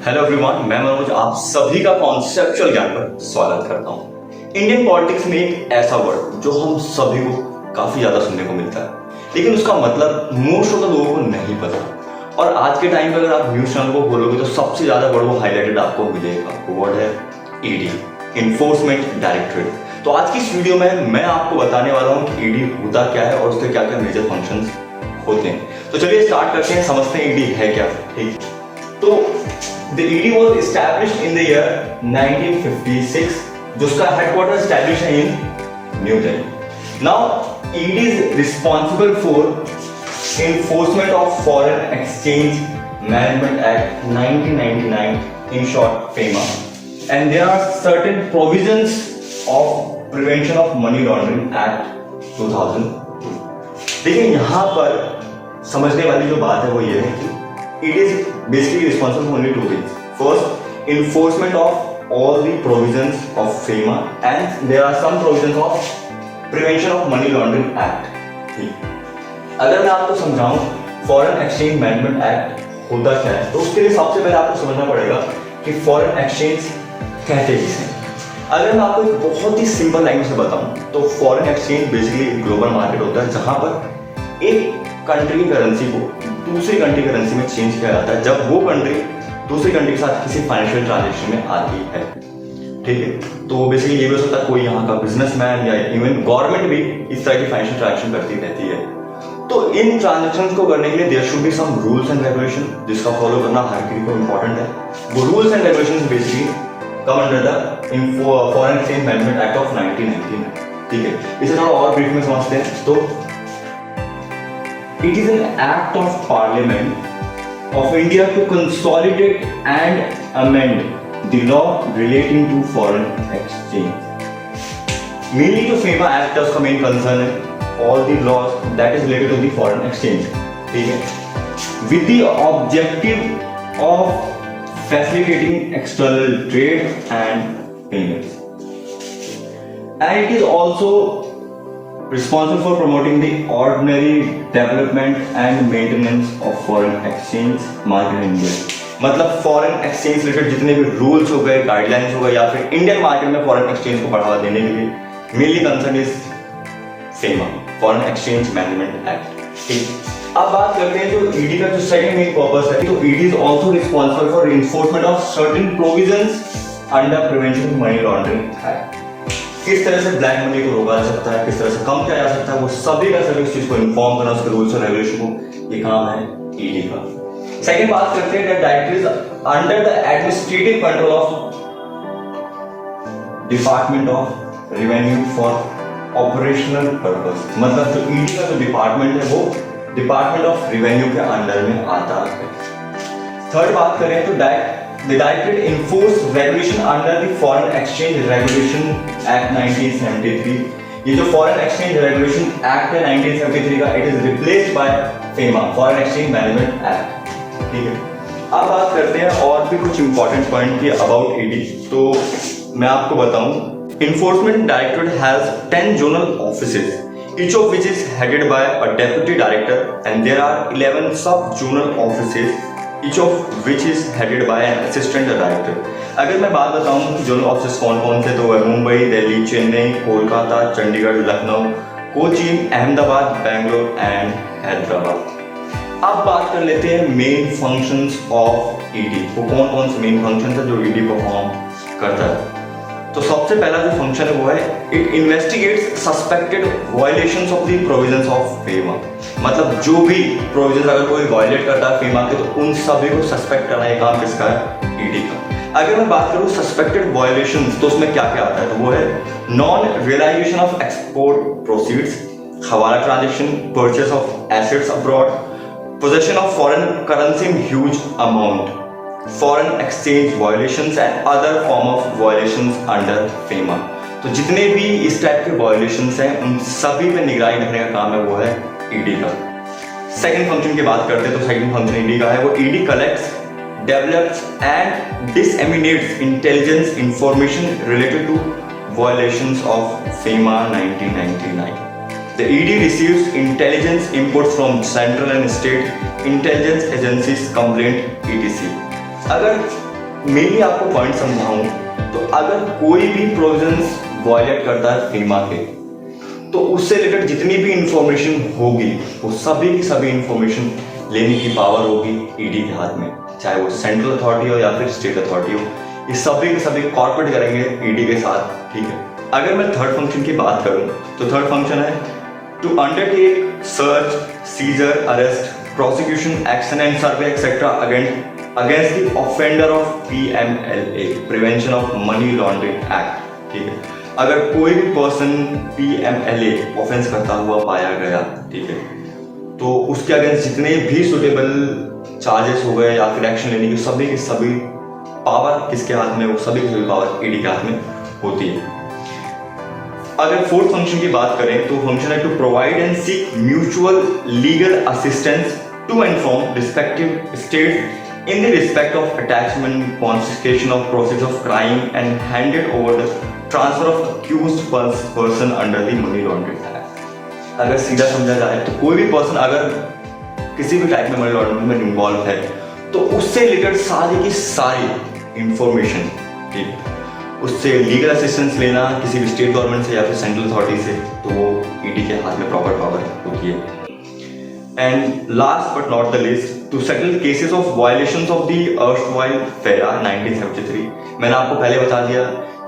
Hello everyone, मैं मनोज आप सभी का कॉन्सेप्चुअल ज्ञान पर स्वागत करता हूँ। इंडियन पॉलिटिक्स में एक ऐसा वर्ड जो हम सभी को काफी ज्यादा सुनने को मिलता है, लेकिन उसका मतलब मोस्ट ऑफ द लोगों को नहीं पता। और आज के टाइम पे अगर आप न्यूज चैनल को बोलोगे तो सबसे ज्यादा वर्ड वो हाईलाइटेड आपको मिलेगा। वो वर्ड है ईडी, इन्फोर्समेंट डायरेक्टरेट। तो आज की इस वीडियो में मैं आपको बताने वाला हूँ कि ईडी होता क्या है और उसके क्या क्या मेजर फंक्शंस होते हैं। तो चलिए स्टार्ट करते हैं, समझते हैं ईडी है क्या। ठीक, तो The ED was established in the year 1956, जिसका हेडक्वार्टर established है in new Delhi. Now, ED is responsible for enforcement of Foreign Exchange Management Act 1999, in short FEMA, and there are certain provisions of Prevention of Money Laundering Act 2002। लेकिन यहाँ पर समझने वाली जो बात है वो ये है कि it is basically responsible for only two things. First, enforcement of all the provisions of FEMA, and there are some provisions of Prevention of Money Laundering Act. ठीक, अगर मैं आपको समझाऊं फॉरेन एक्सचेंज मैनेजमेंट एक्ट होता क्या है, तो उसके लिए सबसे पहले आपको समझना पड़ेगा कि फॉरेन एक्सचेंज कहते किसे। अगर मैं आपको एक बहुत ही सिंपल लैंग्वेज में बताऊं तो फॉरेन एक्सचेंज बेसिकली एक ग्लोबल मार्केट होता है जहां पर एक कंट्री की करेंसी को दूसरी कंट्री करेंसी में चेंज किया जाता है जब वो कंट्री दूसरी कंट्री के साथ किसी फाइनेंशियल ट्रांजैक्शन में आती है। ठीक है, तो बेसिकली ये भी हो सकता है कोई यहाँ का बिजनेसमैन या इवन गवर्नमेंट भी इस तरह की फाइनेंशियल ट्रांजैक्शन करती रहती है। तो इन ट्रांजैक्शन को करने के लिए there should be some rules and regulation जिसका फॉलो करना हर किसी को इंपॉर्टेंट है। वो rules and regulation basically come under the foreign exchange management act of 1999। ठीक है, इसे थोड़ा और ब्रीफ में समझते हैं। तो it is an act of parliament of India to consolidate and amend the law relating to foreign exchange. Mainly to FEMA Act का main concern है all the laws that is related to the foreign exchange. ठीक है, with the objective of facilitating external trade and payments, and it is also responsible for promoting the ordinary development and maintenance of foreign exchange market in India। मतलब foreign exchange related जितने भी rules हो गए, guidelines हो गए या फिर Indian market में फॉरेन एक्सचेंज को बढ़ावा देने के लिए mainly concern is FEMA, foreign exchange management act. ठीक, अब बात करते हैं जो ईडी का जो सेकंड मेन पर्पस है। तो ED is also responsible for enforcement of certain provisions under prevention of money laundering act. किस तरह से ब्लैक मनी को रोका जा सकता है, किस तरह से कम किया जा सकता है, वो सभी का सभी उस चीज को इन्फॉर्म करना, उसके रूल्स और रेगुलेशन को, ये काम है ईडी का। सेकंड बात करते हैं directories under the administrative control of department of revenue for operational purpose. मतलब जो ईडी का जो डिपार्टमेंट है वो डिपार्टमेंट ऑफ रेवेन्यू के अंडर में आता है। थर्ड बात करें तो The Directorate enforce regulation under the Foreign Exchange Regulation Act 1973। ये जो Foreign Exchange Regulation Act है 1973 का, it is replaced by FEMA, Foreign Exchange Management Act। ठीक है, अब बात करते हैं और भी कुछ important point की about ED। तो मैं आपको बताऊं, Enforcement Directorate has 10 zonal offices, each of which is headed by a deputy director, and there are 11 sub-zonal offices, each of which is headed by an assistant director। अगर मैं बात बताऊं zonal office कौन कौन से, तो है मुंबई, दिल्ली, चेन्नई, कोलकाता, चंडीगढ़, लखनऊ, कोचीन, अहमदाबाद, बेंगलोर एंड हैदराबाद। अब बात कर लेते हैं मेन फंक्शंस ऑफ ईडी। वो कौन कौन से मेन फंक्शंस है जो ईडी परफॉर्म करता है। तो सबसे पहला जो फंक्शन है वो है it investigates suspected violations of the provisions of FEMA। मतलब जो भी प्रोविजंस अगर कोई वायलेट करता है FEMA के, तो उन सभी को सस्पेक्ट करना ये काम किसका है, ईडी का। अगर मैं बात करूं सस्पेक्टेड वायलेशंस तो उसमें क्या क्या आता है, तो वो है non realisation of export proceeds, hawala transaction, purchase of assets abroad, possession of foreign currency in huge amount, foreign exchange violations and other form of violations under FEMA। तो जितने भी इस टाइप के वायलेशंस हैं उन सभी पे निगरानी रखने का काम है वो है ईडी का। सेकंड फंक्शन की बात करते हैं तो सेकंड फंक्शन ईडी का है वो ED collects, develops and disseminates intelligence information related to violations of FEMA 1999। The ED receives intelligence inputs from central and state intelligence agencies, complaint etc. अगर मेनली आपको पॉइंट समझाऊं तो अगर कोई भी प्रोविजंस वायलेट करता है फीमा के, तो उससे रिलेटेड जितनी भी इंफॉर्मेशन होगी वो सभी की सभी इंफॉर्मेशन लेने की पावर होगी ईडी के हाथ में, चाहे वो सेंट्रल अथॉरिटी हो या फिर स्टेट अथॉरिटी हो। ये सभी के सभी कॉर्पोरेट करेंगे ईडी के साथ, ठीक है। अगर मैं थर्ड फंक्शन की बात करूं तो थर्ड फंक्शन है to undertake search, seizure, arrest, prosecution, action and survey etcetera against the offender of PMLA, prevention of money laundering act, ठीक है। अगर कोई भी पर्सन PMLA ऑफेंस करता हुआ पाया गया, ठीक है, तो उसके अगेंस्ट जितने भी सुटेबल चार्जेस हो गए या फिर एक्शन लेने की सभी पावर किसके हाथ में, वो सभी की सभी पावर ईडी के हाथ में होती है। अगर फोर्थ फंक्शन की बात करें तो फंक्शन है to provide and seek mutual legal assistance to inform respective state in the respect of attachment, confiscation of process of crime and handed over the transfer of accused person under the money laundering act. अगर सीधा समझा जाए तो कोई भी person अगर किसी भी टाइप में मनी लॉन्ड्रिंग में इन्वॉल्व है तो उससे रिलेटेड सारी की सारी इंफॉर्मेशन, ठीक, उससे लीगल असिस्टेंस लेना किसी भी स्टेट गवर्नमेंट से या फिर सेंट्रल अथॉरिटी से, तो वो ईडी के हाथ में प्रॉपर पावर होती है। And last but not the list, to settle cases of violations of the erstwhile FERA 1973। मैंने आपको पहले बता दिया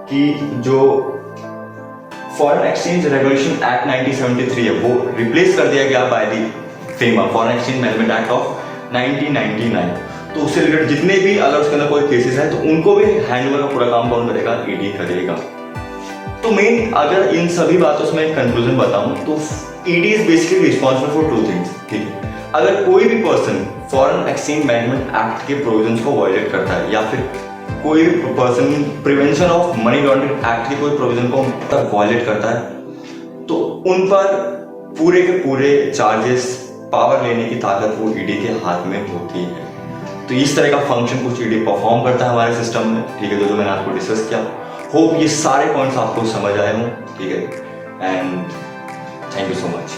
कि जो फॉरेन एक्सचेंज रेगुलेशन एक्ट 1973 है वो रिप्लेस कर दिया गया by the FEMA foreign exchange management act of 1999। तो उससे रिलेटेड जितने भी अगर उसके अंदर कोई केसेस है तो उनको भी हैंडओवर का पूरा काम कौन करेगा, ईडी करेगा। तो मेन अगर इन सभी बातों से मैं कंक्लूजन बताऊं तो ED is basically responsible for two things, ठीक है। अगर कोई भी person foreign exchange management act के प्रोविजंस को वायलेट करता है या फिर कोई भी person prevention of money laundering act के कोई प्रोविजन को वायलेट करता है तो उन पर पूरे के पूरे चार्जेस, पावर लेने की ताकत वो ईडी के हाथ में होती है। तो इस तरह का फंक्शन कुछ ईडी परफॉर्म करता है हमारे सिस्टम में, ठीक है, जो मैंने आपको डिस्कस किया। होप ये सारे पॉइंट्स आपको समझ आए हों, ठीक है, and thank you so much.